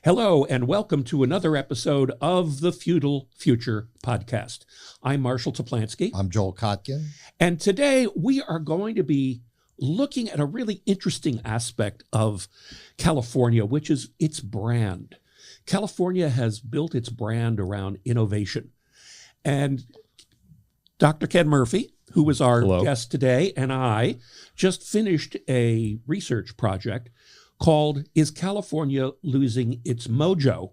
Hello, and welcome to another episode of the Feudal Future Podcast. I'm Marshall Toplansky. I'm Joel Kotkin. And today we are going to be looking at a really interesting aspect of California, which is its brand. California has built its brand around innovation. And Dr. Ken Murphy, who was our guest today, and I just finished a research project called Is California Losing Its Mojo?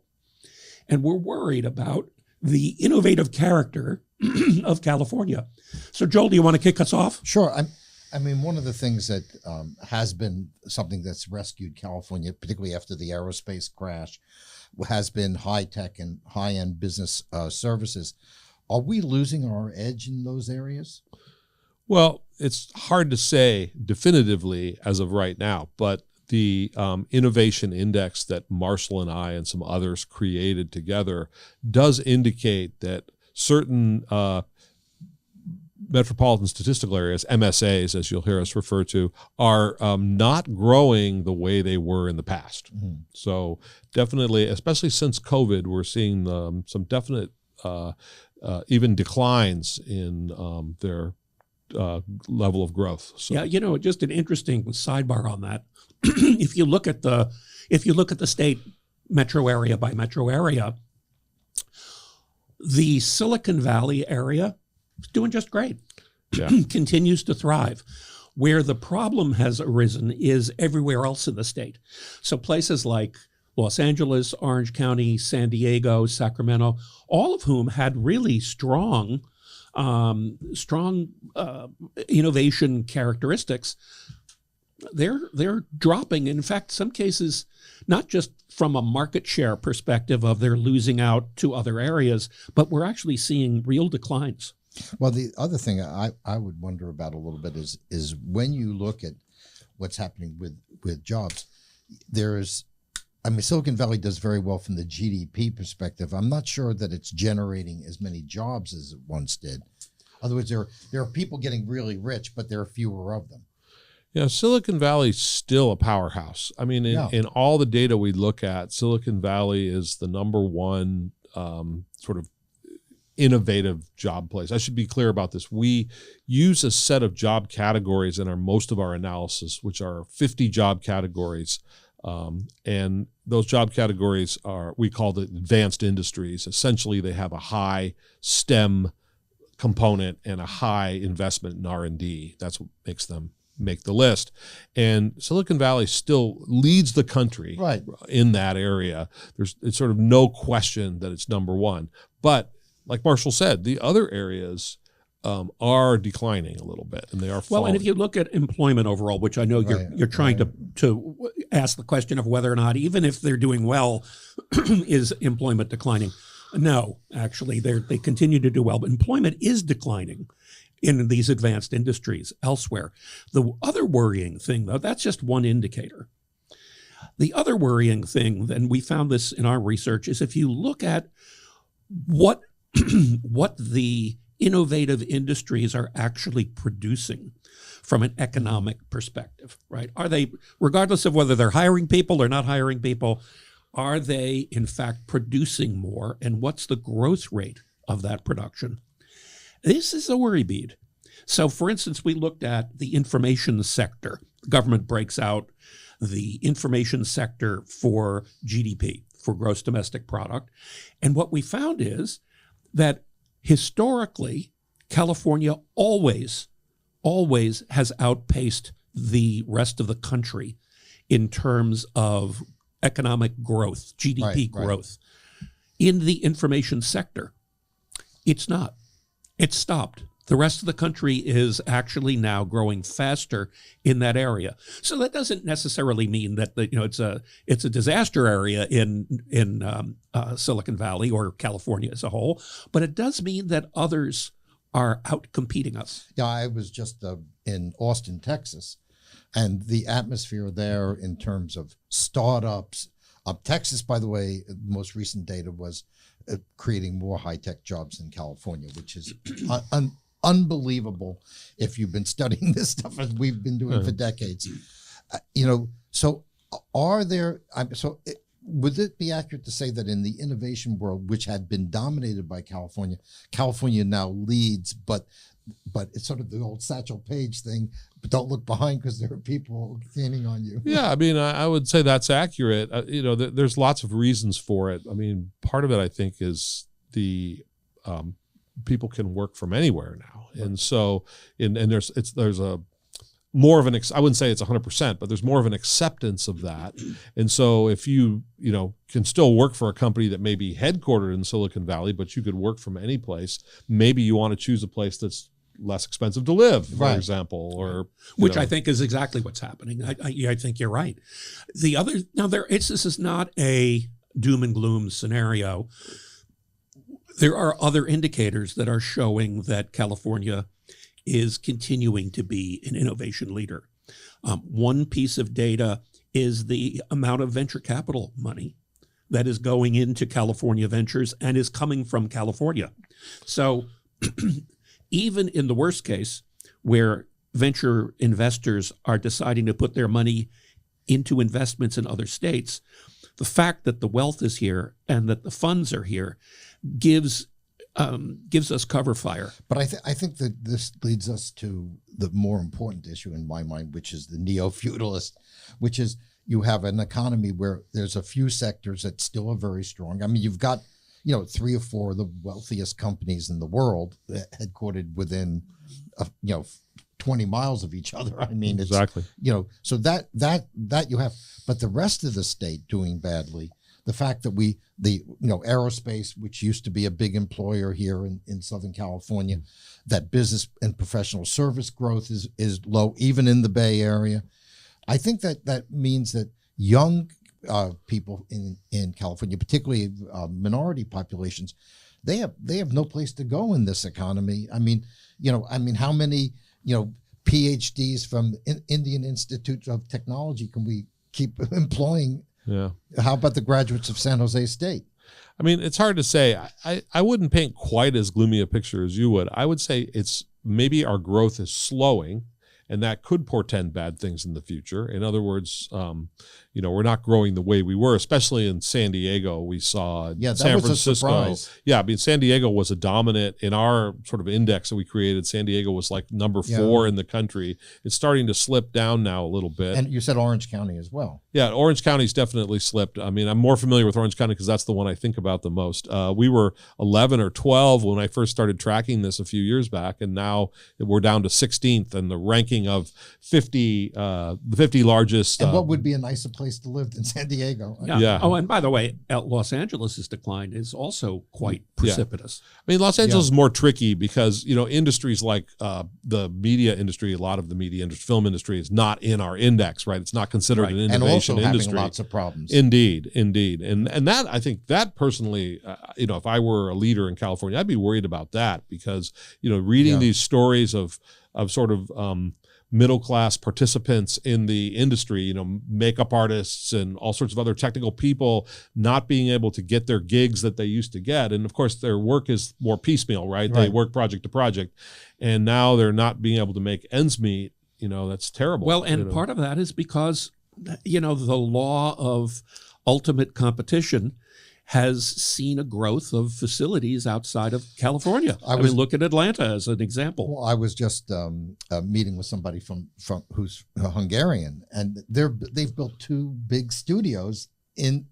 And we're worried about the innovative character of California. So Joel, do you want to kick us off? Sure. I mean, one of the things that has been something that's rescued California, particularly after the aerospace crash, has been high-tech and high-end business services. Are we losing our edge in those areas? Well, it's hard to say definitively as of right now, but the innovation index that Marshall and I and some others created together does indicate that certain metropolitan statistical areas, MSAs, as you'll hear us refer to, are not growing the way they were in the past. Mm-hmm. So definitely, especially since COVID, we're seeing some definite even declines in their level of growth. So. Yeah, just an interesting sidebar on that. If you look at the state metro area by metro area, the Silicon Valley area is doing just great. Yeah. Continues to thrive. Where the problem has arisen is everywhere else in the state. So places like Los Angeles, Orange County, San Diego, Sacramento, all of whom had really strong innovation characteristics, they're dropping. In fact, some cases, not just from a market share perspective of they're losing out to other areas, but we're actually seeing real declines. Well, the other thing I would wonder about a little bit is when you look at what's happening with jobs, Silicon Valley does very well from the GDP perspective. I'm not sure that it's generating as many jobs as it once did. In other words, there are people getting really rich, but there are fewer of them. Yeah, Silicon Valley's still a powerhouse. I mean, in all the data we look at, Silicon Valley is the number one sort of innovative job place. I should be clear about this. We use a set of job categories in most of our analysis, which are 50 job categories. And those job categories we call the advanced industries. Essentially, they have a high STEM component and a high investment in R&D. That's what makes them make the list. And Silicon Valley still leads the country in that area. It's sort of no question that it's number one. But like Marshall said, the other areas are declining a little bit, and they are falling. Well, and if you look at employment overall, which I know you're trying to ask the question of whether or not, even if they're doing well, is employment declining? No, actually, they continue to do well, but employment is declining in these advanced industries elsewhere. The other worrying thing, though, that's just one indicator. The other worrying thing, and we found this in our research, is if you look at what the innovative industries are actually producing from an economic perspective, right? Are they, regardless of whether they're hiring people or not hiring people, are they in fact producing more? And what's the growth rate of that production? This is a worry bead. So for instance, we looked at the information sector. The government breaks out the information sector for GDP, for gross domestic product. And what we found is that historically, California always has outpaced the rest of the country in terms of economic growth, GDP growth. In the information sector, it's not. It's stopped. The rest of the country is actually now growing faster in that area. So that doesn't necessarily mean that it's a disaster area in Silicon Valley or California as a whole, but it does mean that others are out competing us. Yeah, I was just in Austin, Texas, and the atmosphere there in terms of startups. Texas, by the way, most recent data was creating more high-tech jobs than California, which is unbelievable if you've been studying this stuff as we've been doing for decades. So are there, would it be accurate to say that in the innovation world, which had been dominated by California, California now leads, but it's sort of the old Satchel Paige thing, but don't look behind because there are people gaining on you. Yeah, I mean, I would say that's accurate. There's lots of reasons for it. I mean, part of it, I think, is the people can work from anywhere now. Right. And so, and there's a more of an, I wouldn't say it's 100%, but there's more of an acceptance of that. And so if you can still work for a company that may be headquartered in Silicon Valley, but you could work from any place, maybe you want to choose a place that's less expensive to live, for example, or which I think is exactly what's happening. I think you're right. The other, now this is not a doom and gloom scenario. There are other indicators that are showing that California is continuing to be an innovation leader. One piece of data is the amount of venture capital money that is going into California ventures and is coming from California. So even in the worst case, where venture investors are deciding to put their money into investments in other states, the fact that the wealth is here and that the funds are here gives us cover fire. But I think that this leads us to the more important issue in my mind, which is the neo-feudalist, which is you have an economy where there's a few sectors that still are very strong. I mean, you've got 3 or 4 of the wealthiest companies in the world headquartered within 20 miles of each other. I mean, it's, exactly. So that you have, but the rest of the state doing badly. The fact that aerospace, which used to be a big employer here in Southern California, that business and professional service growth is low, even in the Bay Area. I think that means that young people in California, particularly minority populations, they have no place to go in this economy. I mean, how many PhDs from Indian Institute of Technology can we keep employing? Yeah. How about the graduates of San Jose State? I mean, it's hard to say. I wouldn't paint quite as gloomy a picture as you would. I would say it's maybe our growth is slowing, and that could portend bad things in the future. In other words, we're not growing the way we were, especially in San Diego. We saw San Francisco. Yeah, I mean, San Diego was a dominant in our sort of index that we created. San Diego was like number 4 in the country. It's starting to slip down now a little bit. And you said Orange County as well. Yeah, Orange County's definitely slipped. I mean, I'm more familiar with Orange County because that's the one I think about the most. We were 11 or 12 when I first started tracking this a few years back, and now we're down to 16th in the ranking of 50, the 50 largest. And what would be a nicer place to live than San Diego? Yeah. Oh, and by the way, Los Angeles' decline is also quite precipitous. I mean, Los Angeles is more tricky because, industries like the media industry, a lot of the media industry, film industry is not in our index, right? It's not considered an innovation industry. Having lots of problems. Indeed. And that, I think that personally, if I were a leader in California, I'd be worried about that because, reading these stories of sort of middle-class participants in the industry, makeup artists and all sorts of other technical people not being able to get their gigs that they used to get. And of course, their work is more piecemeal, right? They work project to project. And now they're not being able to make ends meet. That's terrible. Well, and part of that is because, the law of ultimate competition has seen a growth of facilities outside of California. I mean, look at Atlanta as an example. Well, I was just meeting with somebody from who's Hungarian, and they've built 2 big studios in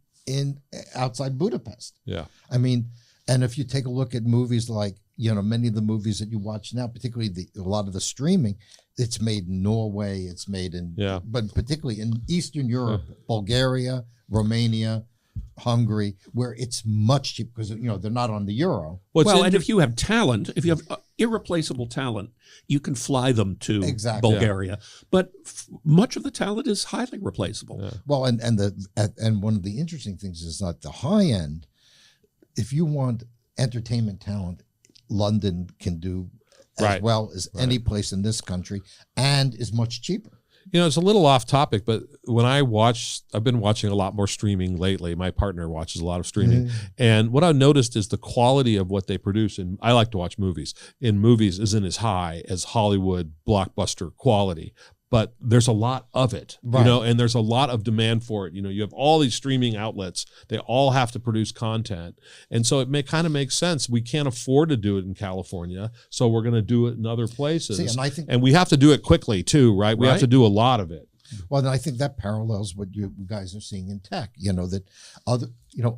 outside Budapest. Yeah, I mean, and if you take a look at movies like many of the movies that you watch now, particularly a lot of the streaming, it's made in Norway, it's made in but particularly in Eastern Europe, Bulgaria, Romania, Hungary, where it's much cheaper because they're not on the euro. Well, and if you have talent, if you have irreplaceable talent, you can fly them to Bulgaria. But much of the talent is highly replaceable. Yeah. Well, and one of the interesting things is that the high end, if you want entertainment talent, London can do as well as any place in this country, and is much cheaper. It's a little off topic, but when I've been watching a lot more streaming lately. My partner watches a lot of streaming. And what I've noticed is the quality of what they produce. And I like to watch movies. In movies isn't as high as Hollywood blockbuster quality, but there's a lot of it, Right. you know, and there's a lot of demand for it. You know, you have all these streaming outlets. They all have to produce content. And so it kind of makes sense. We can't afford to do it in California, so we're going to do it in other places. See, and we have to do it quickly too, right? We have to do a lot of it. Well, then I think that parallels what you guys are seeing in tech, you know, that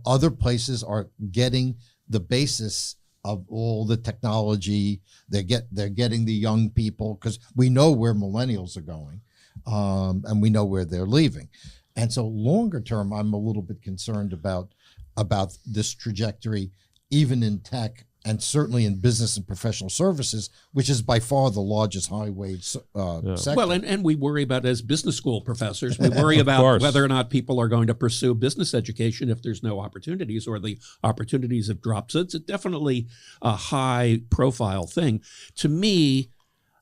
other places are getting the basis of all the technology. They're getting the young people, because we know where millennials are going, and we know where they're leaving. And so longer term, I'm a little bit concerned about this trajectory, even in tech, and certainly in business and professional services, which is by far the largest high-wage sector. Well, and we worry about, as business school professors, we worry about whether or not people are going to pursue business education if there's no opportunities, or the opportunities have dropped. So it's definitely a high-profile thing. To me,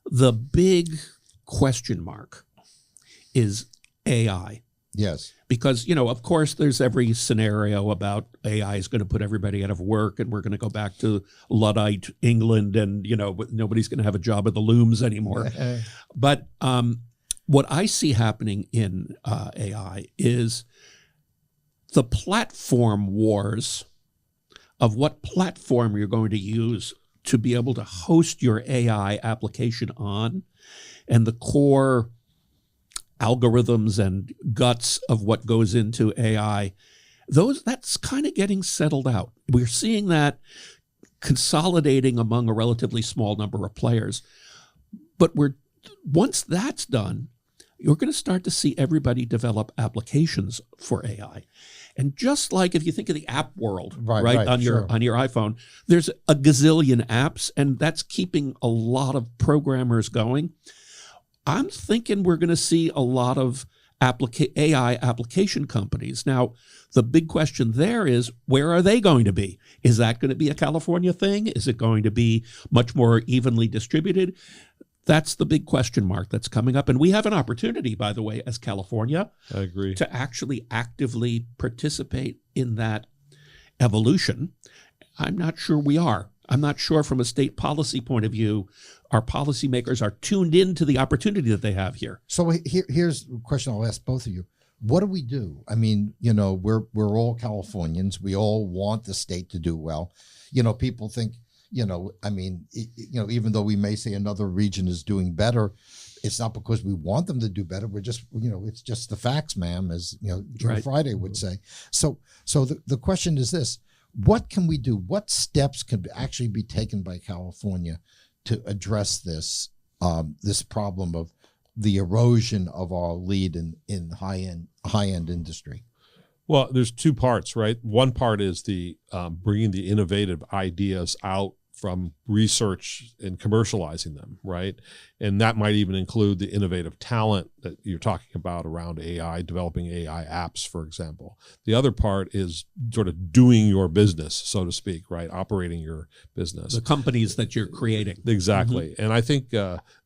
the big question mark is AI. Yes. Because, you know, of course, there's every scenario about AI is going to put everybody out of work, and we're going to go back to Luddite England, and, you know, nobody's going to have a job at the looms anymore. But what I see happening in AI is the platform wars of what platform you're going to use to be able to host your AI application on, and the core algorithms and guts of what goes into AI, that's kind of getting settled out. We're seeing that consolidating among a relatively small number of players. But once that's done, you're going to start to see everybody develop applications for AI. And just like if you think of the app world, right on your iPhone, there's a gazillion apps, and that's keeping a lot of programmers going. I'm thinking we're going to see a lot of AI application companies. Now, the big question there is, where are they going to be? Is that going to be a California thing? Is it going to be much more evenly distributed? That's the big question mark that's coming up. And we have an opportunity, by the way, as California, I agree, to actually actively participate in that evolution. I'm not sure we are. I'm not sure from a state policy point of view, our policymakers are tuned into the opportunity that they have here. So here's a question I'll ask both of you. What do we do? I mean, you know, we're all Californians. We all want the state to do well. You know, people think, you know, I mean, you know, even though we may say another region is doing better, it's not because we want them to do better. We're just, you know, it's just the facts, ma'am, as, you know, Joe Friday would say. So the question is this: what can we do? What steps can actually be taken by California to address this problem of the erosion of our lead in high-end industry? Well, there's two parts, right? One part is the bringing the innovative ideas out from research and commercializing them, right? And that might even include the innovative talent that you're talking about around AI, developing AI apps, for example. The other part is sort of doing your business, so to speak, right? Operating your business. The companies that you're creating. Exactly. Mm-hmm. And I think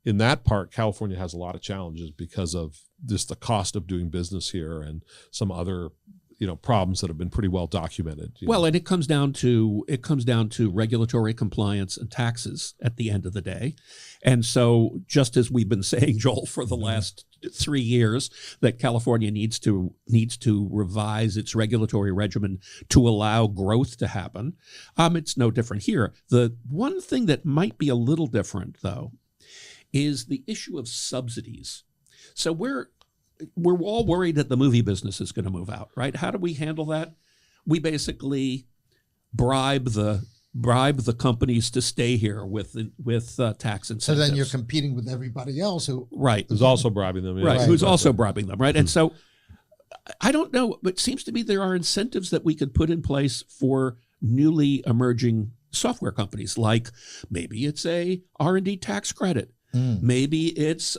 in that part, California has a lot of challenges because of just the cost of doing business here and some other problems that have been pretty well documented. Well, and it comes down to regulatory compliance and taxes at the end of the day. And so, just as we've been saying, Joel, for the last 3 years, that California needs to revise its regulatory regimen to allow growth to happen, it's no different here. The one thing that might be a little different, though, is the issue of subsidies. So we're all worried that the movie business is going to move out, right? How do we handle that? We basically bribe the companies to stay here with tax incentives. So then you're competing with everybody else who's also bribing them, who's also bribing them, right? And so I don't know, but it seems to me there are incentives that we could put in place for newly emerging software companies, like maybe it's a R&D tax credit, maybe it's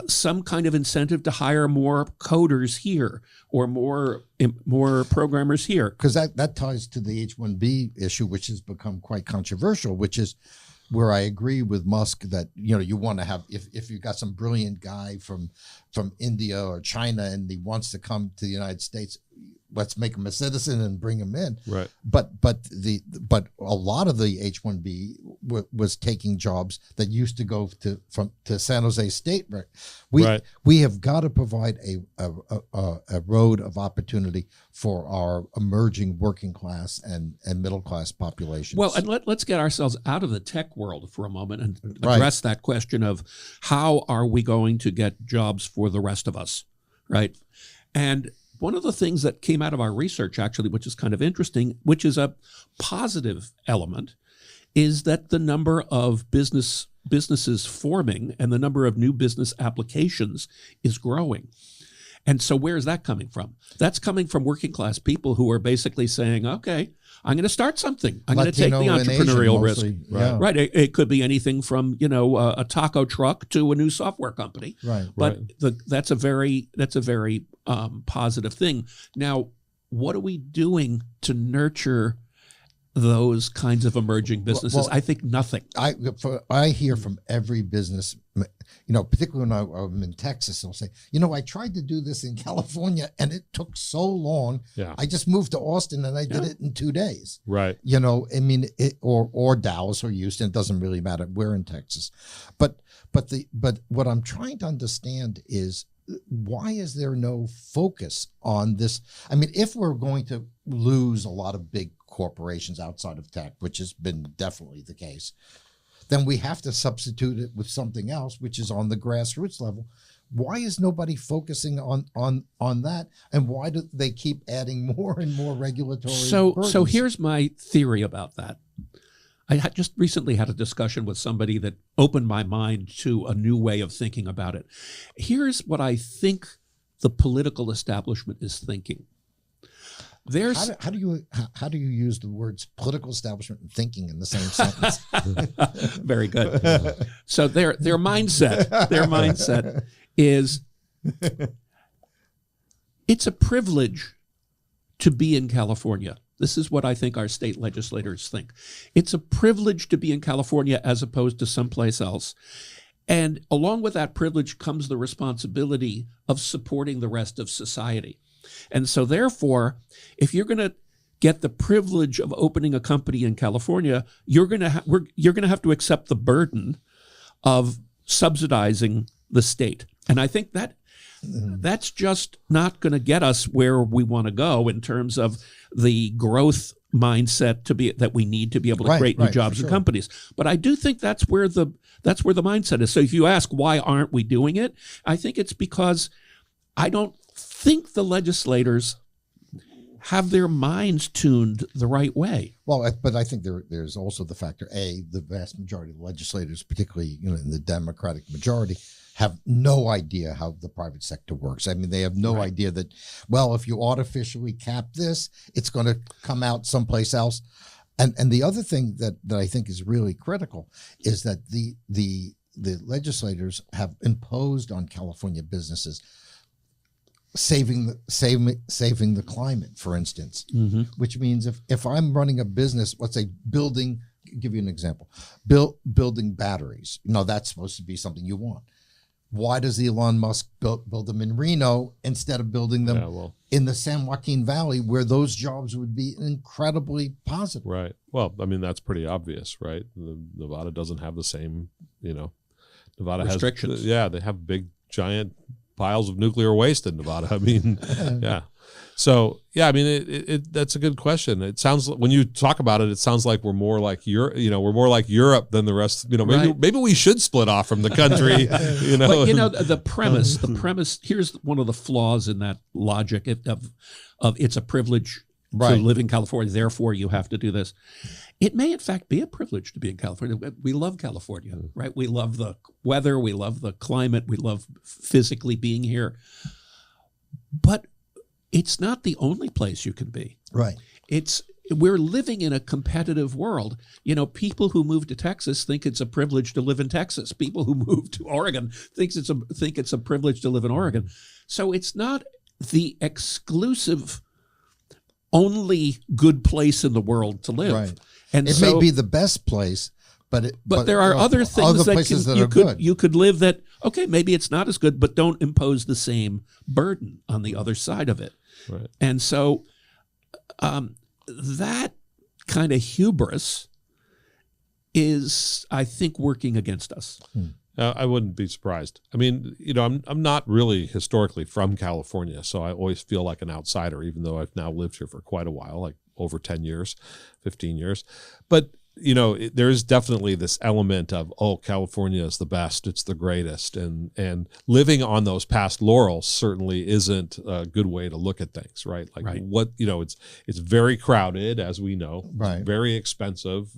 some kind of incentive to hire more coders here or more programmers here. Because that ties to the H-1B issue, which has become quite controversial, which is where I agree with Musk that, you want to have, if you've got some brilliant guy from India or China and he wants to come to the United States, let's make him a citizen and bring him in. Right. But a lot of the H-1B was taking jobs that used to go to San Jose State. We have got to provide a road of opportunity for our emerging working class and middle class populations. Well, and let's get ourselves out of the tech world for a moment and address that question of how are we going to get jobs for the rest of us, right? And one of the things that came out of our research, actually, which is kind of interesting, which is a positive element, is that the number of businesses forming and the number of new business applications is growing. And so where is that coming from? That's coming from working class people who are basically saying, okay, I'm going to start something. I'm going to take the entrepreneurial risk. Yeah. Right. It could be anything from, a taco truck to a new software company. Right. But that's a very positive thing. Now, what are we doing to nurture those kinds of emerging businesses? Well, I think nothing. I hear from every business, particularly when I'm in Texas, they'll say, I tried to do this in California and it took so long. Yeah. I just moved to Austin and I did it in 2 days. Right. Or Dallas or Houston, it doesn't really matter. We're in Texas. But what I'm trying to understand is, why is there no focus on this? I mean, if we're going to lose a lot of big corporations outside of tech, which has been definitely the case, then we have to substitute it with something else, which is on the grassroots level. Why is nobody focusing on that? And why do they keep adding more and more regulatory burdens? So here's my theory about that. I just recently had a discussion with somebody that opened my mind to a new way of thinking about it. Here's what I think the political establishment is thinking. How do you use the words political establishment and thinking in the same sentence? Very good. So their mindset is, it's a privilege to be in California. This is what I think our state legislators think. It's a privilege to be in California as opposed to someplace else. And along with that privilege comes the responsibility of supporting the rest of society. And so therefore, if you're going to get the privilege of opening a company in California, you're going to have to accept the burden of subsidizing the state. And I think that's just not going to get us where we want to go in terms of the growth mindset that we need to be able to create new jobs and companies. But I do think that's where the mindset is. So if you ask why aren't we doing it, I think it's because I don't think the legislators have their minds tuned the right way. Well, but I think there's also the factor, the vast majority of legislators, particularly in the Democratic majority, have no idea how the private sector works. I mean, they have no idea that, well, if you artificially cap this, it's going to come out someplace else. And the other thing that I think is really critical is that the legislators have imposed on California businesses saving the climate, for instance, which means if I'm running a business, let's say give you an example, building batteries, that's supposed to be something you want. Why does Elon Musk build them in Reno instead of building them in the San Joaquin Valley, where those jobs would be incredibly positive? Right. Well, I mean, that's pretty obvious, right? Nevada doesn't have the same, Nevada restrictions. They have big, giant piles of nuclear waste in Nevada. I mean, yeah. So, I mean, that's a good question. It sounds, when you talk about it, it sounds like we're more like Europe, we're more like Europe than the rest, maybe we should split off from the country, But, the premise, here's one of the flaws in that logic of it's a privilege to live in California, therefore you have to do this. It may in fact be a privilege to be in California. We love California, right? We love the weather, we love the climate, we love physically being here. But it's not the only place you can be. Right. We're living in a competitive world. People who move to Texas think it's a privilege to live in Texas. People who move to Oregon think it's a privilege to live in Oregon. So it's not the exclusive only good place in the world to live. Right. And it may be the best place, but there are other things you could live that, okay, maybe it's not as good, but don't impose the same burden on the other side of it. Right. And so that kind of hubris is, I think, working against us. I wouldn't be surprised. I mean, I'm not really historically from California, so I always feel like an outsider, even though I've now lived here for quite a while, like over 10 years, 15 years. But, there is definitely this element of, California is the best, it's the greatest. And living on those past laurels certainly isn't a good way to look at things, right? Like it's very crowded, as we know, right? It's very expensive.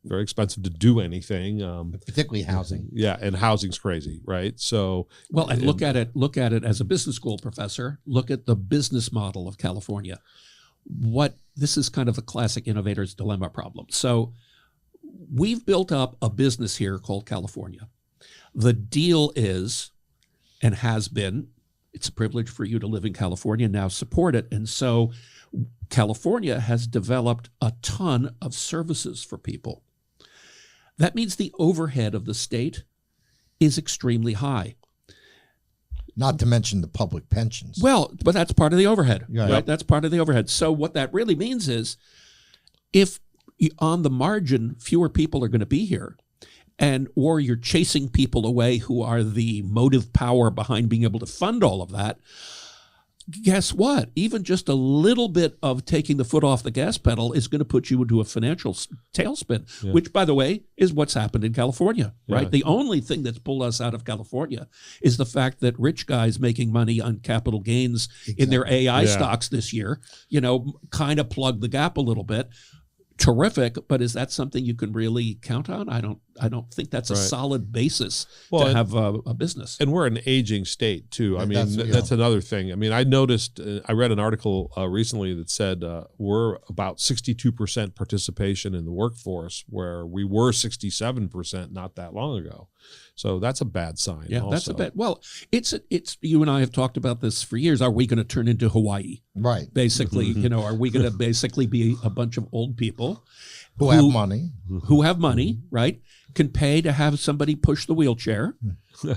Very expensive to do anything, particularly housing. Yeah, and housing's crazy, right? So, and look at it as a business school professor. Look at the business model of California. This is kind of a classic innovator's dilemma problem. So, we've built up a business here called California. The deal is, and has been, it's a privilege for you to live in California, now support it. And so, California has developed a ton of services for people. That means the overhead of the state is extremely high. Not to mention the public pensions. Well, but that's part of the overhead, Yeah. right? That's part of the overhead. So what that really means is if on the margin fewer people are going to be here, or you're chasing people away who are the motive power behind being able to fund all of that, guess what? Even just a little bit of taking the foot off the gas pedal is going to put you into a financial tailspin, which, by the way, is what's happened in California, right? Yeah. The only thing that's pulled us out of California is the fact that rich guys making money on capital gains in their AI stocks this year, kind of plugged the gap a little bit. Terrific, but is that something you can really count on? I don't think that's a solid basis to have a business. And we're an aging state too. I mean, that's another thing. I mean, I noticed, I read an article recently that said we're about 62% participation in the workforce, where we were 67% not that long ago. So that's a bad sign. Yeah, also. That's a bad. Well, it's you and I have talked about this for years. Are we going to turn into Hawaii? Right. Basically, are we going to basically be a bunch of old people who have money, right? Can pay to have somebody push the wheelchair,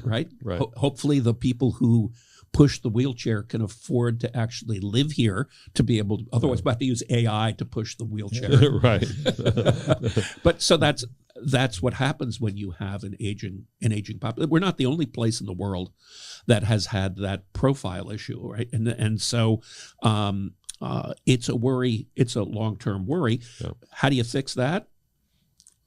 right? Right. Hopefully, the people who push the wheelchair can afford to actually live here to be able to. Otherwise, we have to use AI to push the wheelchair. Right. But so that's what happens when you have an aging population. We're not the only place in the world that has had that profile issue, right? And so it's a worry. It's a long-term worry. Yeah. How do you fix that?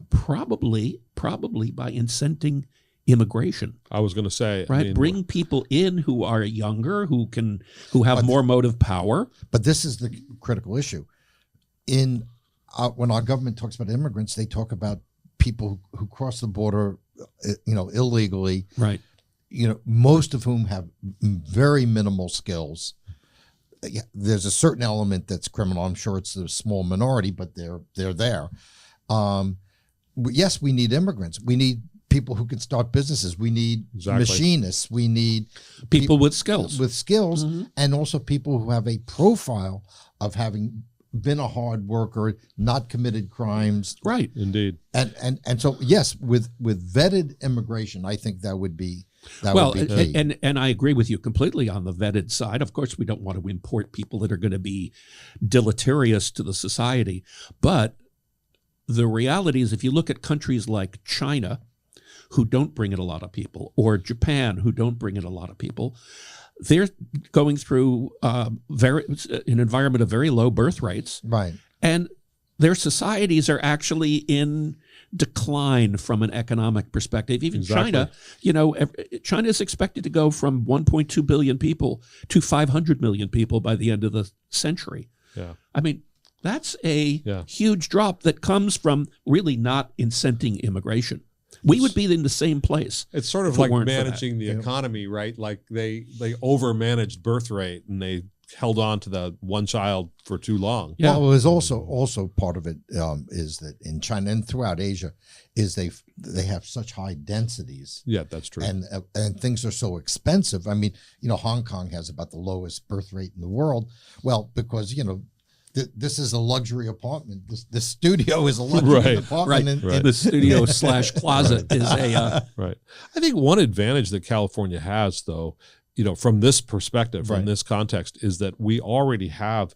Probably by incenting immigration. I was going to say, right? I mean, bring people in who are younger, who have more motive power. But this is the critical issue. When our government talks about immigrants, they talk about people who cross the border, illegally. Right. Most of whom have very minimal skills. There's a certain element that's criminal. I'm sure it's a small minority, but they're there. Yes, we need immigrants. We need people who can start businesses. We need machinists. We need people with skills. And also people who have a profile of having been a hard worker, not committed crimes. Right. Indeed. And so, yes, with vetted immigration, I think that would be key. And I agree with you completely on the vetted side. Of course, we don't want to import people that are going to be deleterious to the society. But the reality is, if you look at countries like China, who don't bring in a lot of people, or Japan, who don't bring in a lot of people, they're going through an environment of very low birth rates. Right. And their societies are actually in decline from an economic perspective. Even China, China is expected to go from 1.2 billion people to 500 million people by the end of the century. Yeah. I mean, that's a huge drop that comes from really not incenting immigration. We would be in the same place. It's sort of like managing the economy, right? Like they over-managed birth rate and they held on to the one child for too long. Yeah. Well, it was also part of it is that in China and throughout Asia is they have such high densities. Yeah, that's true. And things are so expensive. I mean, Hong Kong has about the lowest birth rate in the world. Well, because this is a luxury apartment. This studio is a luxury apartment. Right. The studio / closet is a right. I think one advantage that California has, though, from this perspective, from Right. this context, is that we already have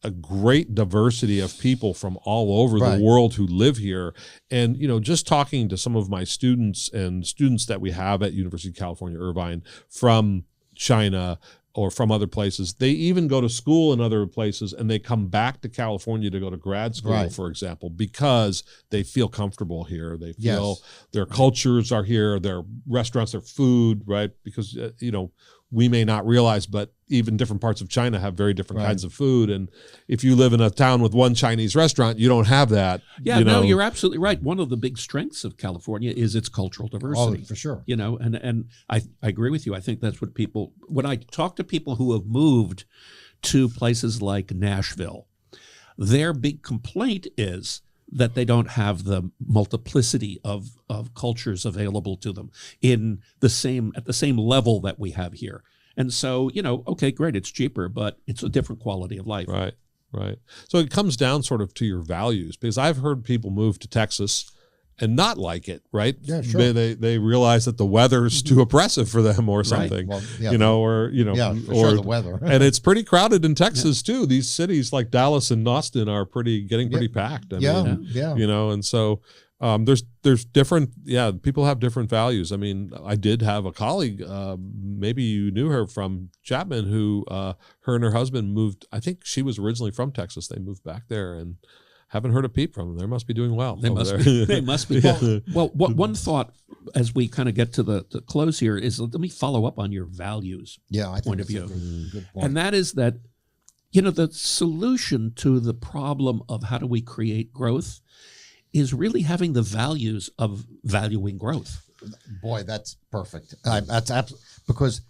a great diversity of people from all over Right. the world who live here. And, just talking to some of my students and students that we have at University of California, Irvine, from China or from other places, they even go to school in other places and they come back to California to go to grad school, Right. for example, because they feel comfortable here. They feel Yes. their cultures are here, their restaurants, their food, right? Because, we may not realize, but even different parts of China have very different Right. kinds of food. And if you live in a town with one Chinese restaurant, you don't have that. Yeah, no, you're absolutely right. One of the big strengths of California is its cultural diversity. Oh, for sure. And I agree with you. I think that's what when I talk to people who have moved to places like Nashville, their big complaint is that they don't have the multiplicity of cultures available to them at the same level that we have here. And so, okay, great, it's cheaper, but it's a different quality of life. Right, right. So it comes down sort of to your values, because I've heard people move to Texas and not like it, right? Yeah, sure. They realize that the weather's too oppressive for them or something, Well, yeah, or for sure, the weather. And it's pretty crowded in Texas too. These cities like Dallas and Austin are getting pretty packed. I mean, and so there's different, people have different values. I mean, I did have a colleague, maybe you knew her from Chapman, who her and her husband moved. I think she was originally from Texas. They moved back there and haven't heard a peep from them. They must be doing well. They must be. Well, one thought as we kind of get to the close here is, let me follow up on your values point of view. Good point. And that is that, the solution to the problem of how do we create growth is really having the values of valuing growth. Boy, that's perfect. That's absolutely, because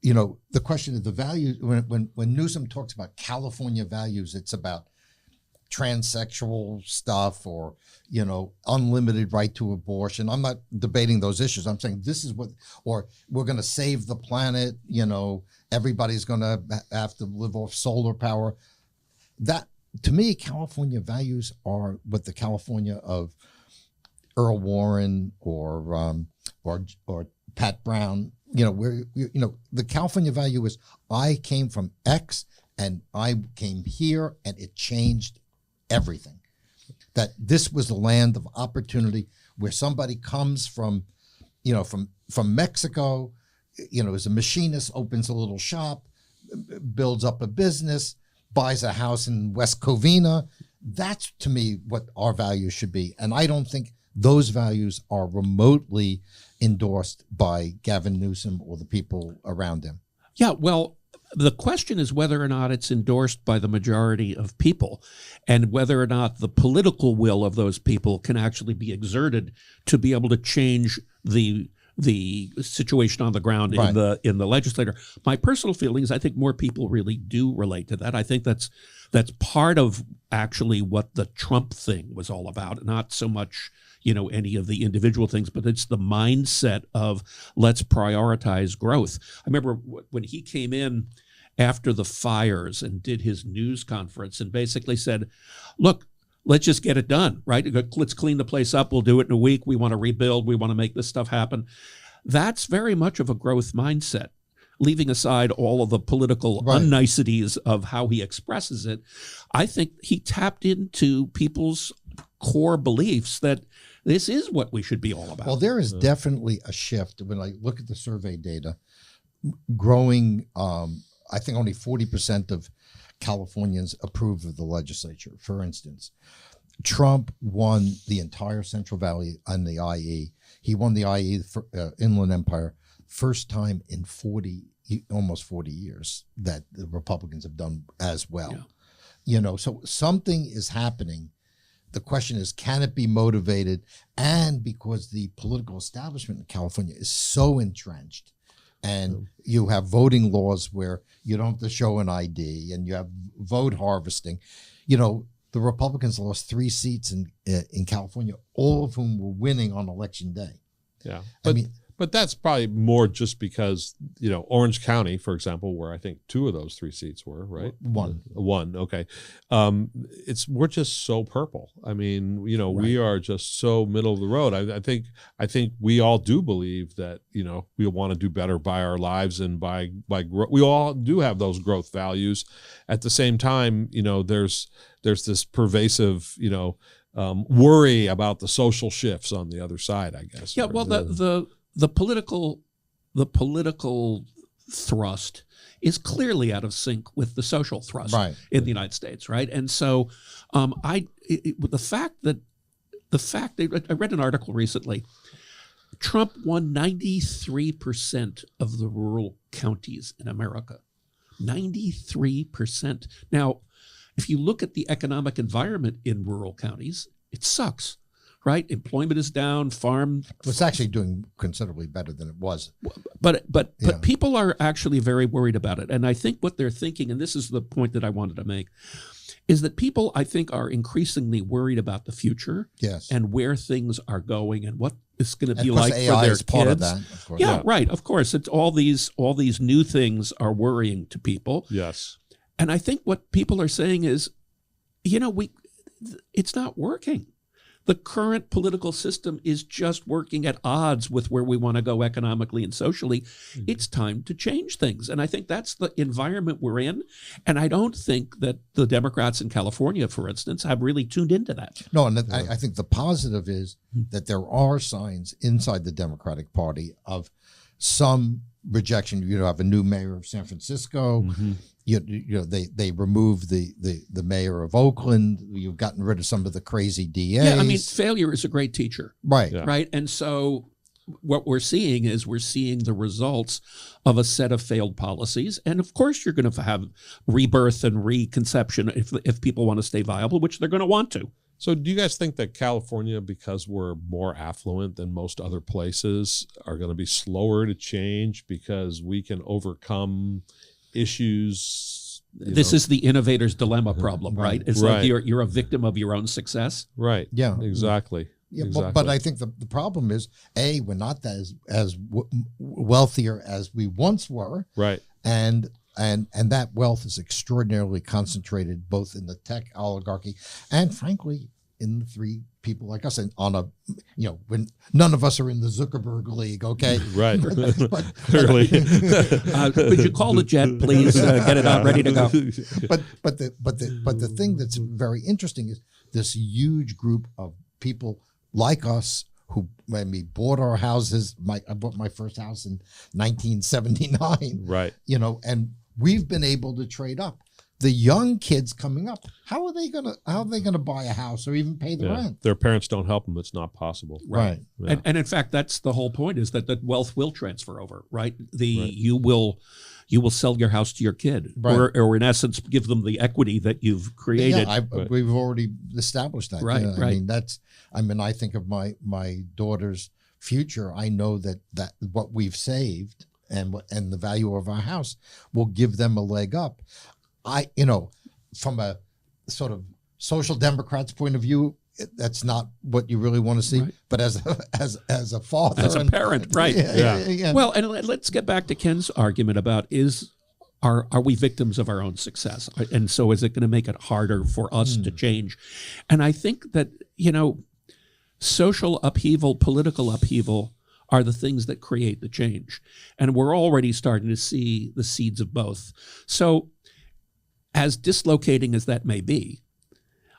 the question of the values, when Newsom talks about California values, it's about transsexual stuff or unlimited right to abortion. I'm not debating those issues. I'm saying this is or we're going to save the planet. Everybody's going to have to live off solar power. That, to me, California values are what the California of Earl Warren or Pat Brown. The California value is, I came from X and I came here and it changed everything. That this was the land of opportunity where somebody comes from Mexico, as a machinist, opens a little shop, builds up a business, buys a house in West Covina. That's, to me, what our values should be. And I don't think those values are remotely endorsed by Gavin Newsom or the people around him. Yeah, well, the question is whether or not it's endorsed by the majority of people and whether or not the political will of those people can actually be exerted to be able to change the situation on the ground Right. in the legislature. My personal feeling is I think more people really do relate to that. I think that's part of actually what the Trump thing was all about, not so much any of the individual things, but it's the mindset of let's prioritize growth. I remember when he came in after the fires and did his news conference and basically said, look, let's just get it done, right? Let's clean the place up. We'll do it in a week. We want to rebuild. We want to make this stuff happen. That's very much of a growth mindset. Leaving aside all of the political unniceties of how he expresses it, I think he tapped into people's core beliefs that this is what we should be all about. Well, there is definitely a shift. When I look at the survey data, growing, I think only 40% of Californians approve of the legislature. For instance, Trump won the entire Central Valley and the IE. He won the IE, Inland Empire, first time in almost 40 years that the Republicans have done as well. Yeah. So something is happening. The question is, can it be motivated? And because the political establishment in California is so entrenched, and you have voting laws where you don't have to show an ID, and you have vote harvesting, the Republicans lost 3 seats in California, all of whom were winning on election day. Yeah, But that's probably more just because, Orange County, for example, where I think 2 of those 3 seats were, right? One. Okay. We're just so purple. I mean, we are just so middle of the road. I think we all do believe that, we want to do better by our lives and by we all do have those growth values. At the same time, there's this pervasive, worry about the social shifts on the other side, I guess. Yeah, well, the political thrust is clearly out of sync with the social thrust in the United States, right? And so, the fact that I read an article recently. Trump won 93% of the rural counties in America. 93%. Now, if you look at the economic environment in rural counties, it sucks. Right, employment is down. It's actually doing considerably better than it was. But people are actually very worried about it, and I think what they're thinking, and this is the point that I wanted to make, is that people, I think, are increasingly worried about the future, and where things are going, and what it's going to be like AI for their is part kids. Of that, of course. Yeah, right. Of course, it's all these new things are worrying to people. Yes, and I think what people are saying is, it's not working. The current political system is just working at odds with where we want to go economically and socially. Mm-hmm. It's time to change things. And I think that's the environment we're in. And I don't think that the Democrats in California, for instance, have really tuned into that. No, and I think the positive is that there are signs inside the Democratic Party of some rejection. You have a new mayor of San Francisco. Mm-hmm. They removed the mayor of Oakland. You've gotten rid of some of the crazy DAs. Yeah, I mean, failure is a great teacher. Right. Yeah. Right. And so what we're seeing is the results of a set of failed policies. And of course, you're going to have rebirth and reconception if people want to stay viable, which they're going to want to. So do you guys think that California, because we're more affluent than most other places, are going to be slower to change because we can overcome issues? This is the innovator's dilemma problem, right? It's like you're a victim of your own success. Right. Yeah. Exactly. Yeah, exactly. But I think the problem is, we're not as wealthier as we once were. Right. And that wealth is extraordinarily concentrated both in the tech oligarchy and, frankly, in the 3 people like us, and when none of us are in the Zuckerberg league, okay? Right. but Clearly. Could you call the jet, please? Get it out, ready to go. But the thing that's very interesting is this huge group of people like us who, when we bought our houses, I bought my first house in 1979. Right. And we've been able to trade up. The young kids coming up, how are they gonna buy a house or even pay the rent? Their parents don't help them. It's not possible. Right. Yeah. And in fact, that's the whole point, is that wealth will transfer over, right? You will sell your house to your kid, or in essence, give them the equity that you've created. Yeah, we've already established that. Right, right. I mean, I think of my daughter's future. I know that what we've saved and the value of our house will give them a leg up. From a sort of social democrat's point of view, that's not what you really want to see. Right. But as a father, as a parent, right? Yeah. Well, and let's get back to Ken's argument about are we victims of our own success, and so is it going to make it harder for us to change? And I think that social upheaval, political upheaval, are the things that create the change, and we're already starting to see the seeds of both. So, as dislocating as that may be,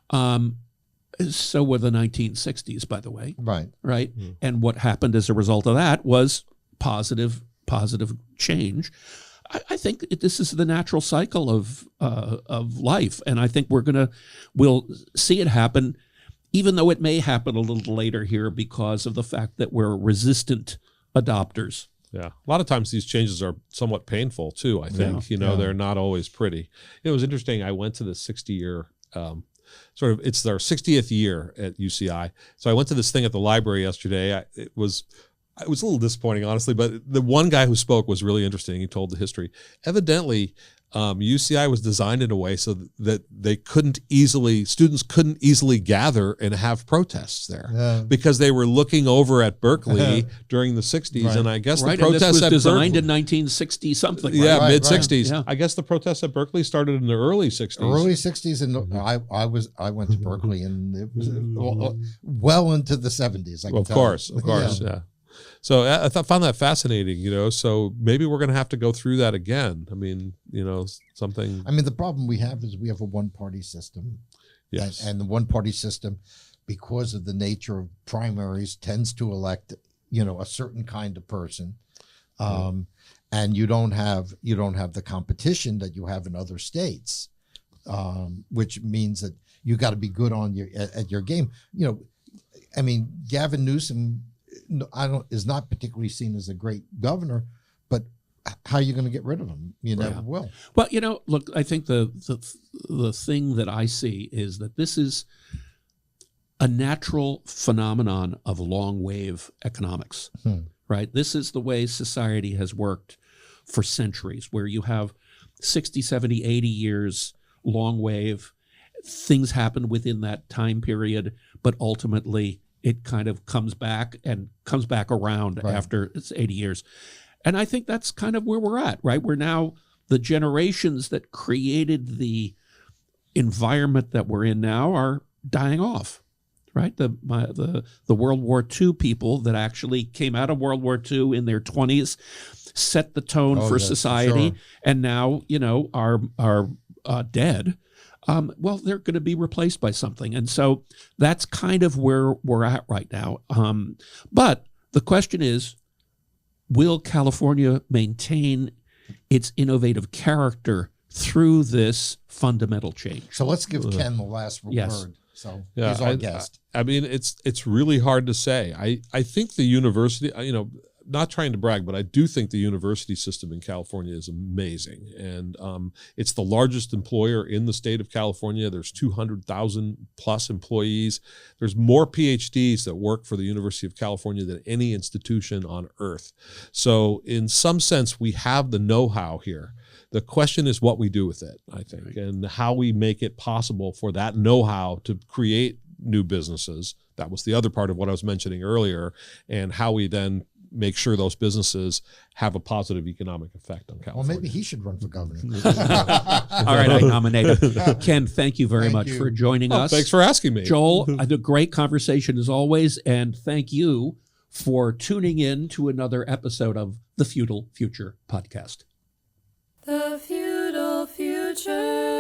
so were the 1960s, by the way. Right. Right. Mm. And what happened as a result of that was positive change. I think this is the natural cycle of life, and I think we'll see it happen, even though it may happen a little later here because of the fact that we're resistant adopters. Yeah. A lot of times these changes are somewhat painful too, I think. They're not always pretty. It was interesting. I went to the 60-year it's their 60th year at UCI. So I went to this thing at the library yesterday. It was a little disappointing, honestly, but the one guy who spoke was really interesting. He told the history. Evidently, UCI was designed in a way so that students couldn't easily gather and have protests there because they were looking over at Berkeley during the 60s. Right. And I guess the protests and this was designed Berkeley, in 1960 something. Right? Yeah, mid 60s. Yeah. I guess the protests at Berkeley started in the early 60s. Early 60s, and I went to Berkeley, and it was well into the 70s. Of course, yeah. So I found that fascinating, so maybe we're going to have to go through that again. I mean, something. I mean, the problem we have is we have a one-party system. Yes. And the one-party system, because of the nature of primaries, tends to elect, a certain kind of person. And you don't have the competition that you have in other states, which means that you got to be good at your game. I mean, Gavin Newsom is not particularly seen as a great governor, but how are you going to get rid of him? You never will. Well, look, I think the thing that I see is that this is a natural phenomenon of long wave economics, right? This is the way society has worked for centuries, where you have 60, 70, 80 years long wave. Things happen within that time period, but ultimately it kind of comes back around after it's 80 years. And I think that's kind of where we're at, right? We're now the generations that created the environment that we're in now are dying off, right? The World War II people that actually came out of World War II in their 20s set the tone for society, and now, are dead. Well, they're going to be replaced by something. And so that's kind of where we're at right now. But the question is, will California maintain its innovative character through this fundamental change? So let's give Ken the last word. So he's our guest. I mean, it's really hard to say. I think the university, not trying to brag, but I do think the university system in California is amazing. And it's the largest employer in the state of California. There's 200,000 plus employees. There's more PhDs that work for the University of California than any institution on earth. So in some sense, we have the know-how here. The question is what we do with it, I think, and how we make it possible for that know-how to create new businesses. That was the other part of what I was mentioning earlier, and how we then make sure those businesses have a positive economic effect on California. Well, maybe he should run for governor. All right, I nominate him. Ken, thank you very much for joining us. Thanks for asking me. Joel, I had a great conversation as always, and thank you for tuning in to another episode of the Feudal Future Podcast. The Feudal Future.